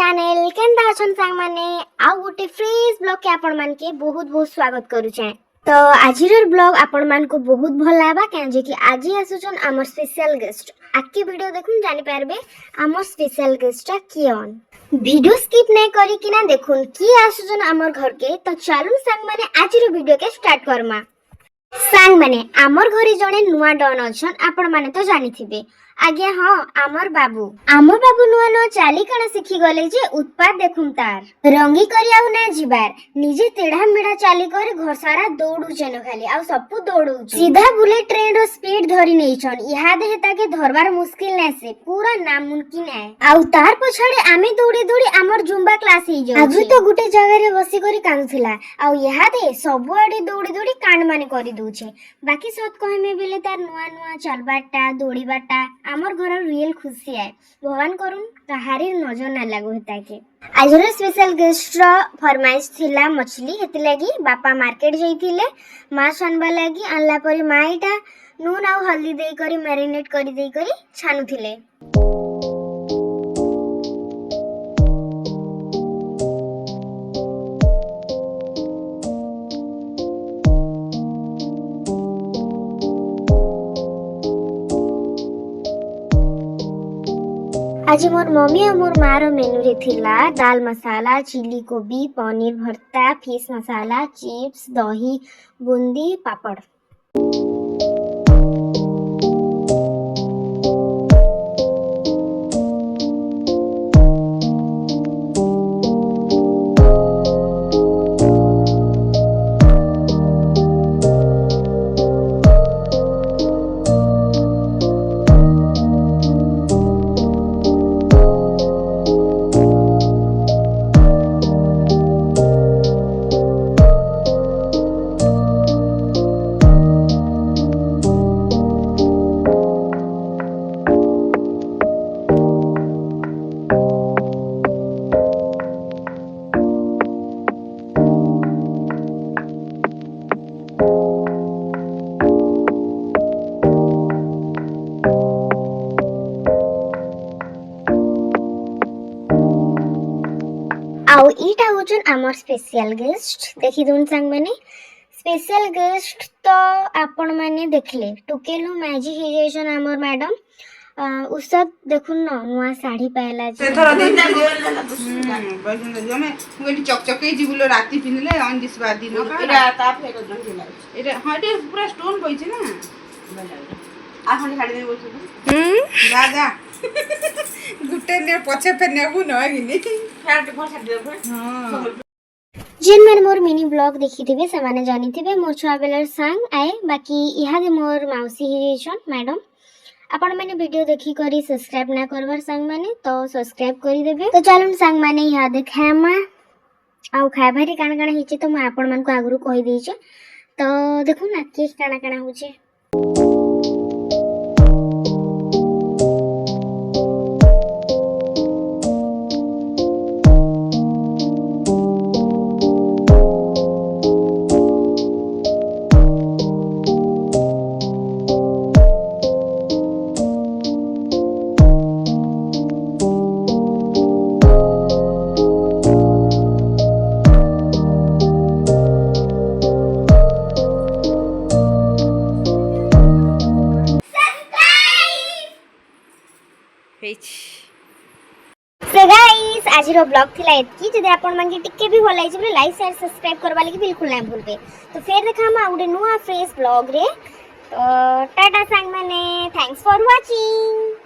Channel केनता अछन सांग माने आ गोटे फ्रेश ब्लॉग के आपण मान के बहुत बहुत स्वागत करू छे। तो आजिर ब्लॉग आपण मान को बहुत भल लाबा काहे जे कि आजि आसुचन हमर स्पेशल गेस्ट। आके वीडियो देखुन जानि पारबे हमर स्पेशल गेस्ट कियन। वीडियो स्किप नै करी किना देखुन की आसुचन हमर घर के। तो चलू सांग माने आजिर वीडियो के स्टार्ट करमा। सांग माने हमर घरे जणे नुवा डन अछन आपण माने तो जानि थिबे। आज्ञा हाँ आमर बाबू नुआ नुआ चाली कण शिखी गले जे उत्पाद देखुम तार रंगी करी आउ ना जिबार निजे तेढ़ा मेढ़ा चाली कर घर सारा दौड़ू चेन खाली आउ सबु दौड़ू सीधा बुलेट ट्रेन रो स्पीड धरी नै छन इहा दे ताके धरबार मुश्किल नै से पूरा नामुमकिन है आउ तार पछाडे आमे दौड़ी दौड़ी हमर जुम्बा क्लास हे जो आजु तो गुटे जगह रे बसी करी कांदुथिला आउ इहा दे सबु आडे दौड़ी दौड़ी कांड माने करी दउछे बाकी सत कहे में बेले तार नुआ नुआ चलबाटा दौड़ीबाटा हमर घर रियल खुशी है भगवान करूं कहारी नजर ना लागो हेता के आजर स्पेशल गेस्ट रो फरमाइश थिला मछली हेति लागी बापा मार्केट जइथिले माछ आनबा लागी आनला परी माईटा नून आ हल्दी देई करी मैरिनेट करी देई करी छानुथिले। आज मोर मम्मी और मोर माँ रो मेनू रे थिला दाल मसाला चिली कोबी पनीर भर्ता फिश मसाला चिप्स दही बूंदी पापड़। आउ इटा होचन हमर स्पेशल गेस्ट देखि दोन संग माने स्पेशल गेस्ट तो आपण माने देखले टुकेलु मैजी हे जैसन हमर मैडम उसब देखुन न नुआ साड़ी पहला से थोड़ा दिन बजन जमे गोटी चकचके जिबुलो राती पिनले ऑन दिस बाद दिन एरा ता फेर जन एरा हां एटे पूरा स्टोन पइछ ना आ खंड खाड़ी दे बोलछु जा जा गुटे ने पछे पे नेबु न गिनी फेर के फोन छाडी दे हां जिन मन मोर मिनी ब्लॉग देखि थिबे से माने जानि थिबे मोर छुआ बेलर संग आए बाकी इहा दे मोर मौसी हे जैसन मैडम आपण माने वीडियो देखि करी सब्सक्राइब ना करवर संग माने तो सब्सक्राइब करी देबे। तो चलन संग माने इहा देखामा आउ खाय भारी काना काना हिचे तो मैं आपण मन को आगरु कहि देई छे तो देखो ना के काना काना होचे। So guys आज रो ब्लॉग थिला एतकी जदि आपण मन के टिके भी भलाई जे लाइक शेयर सब्सक्राइब करबा लागि बिल्कुल नै भूलबे। तो फिर देखा हम आउडे नुआ फ्रेश ब्लॉग रे तो टाटा सांग माने थैंक्स फॉर वाचिंग।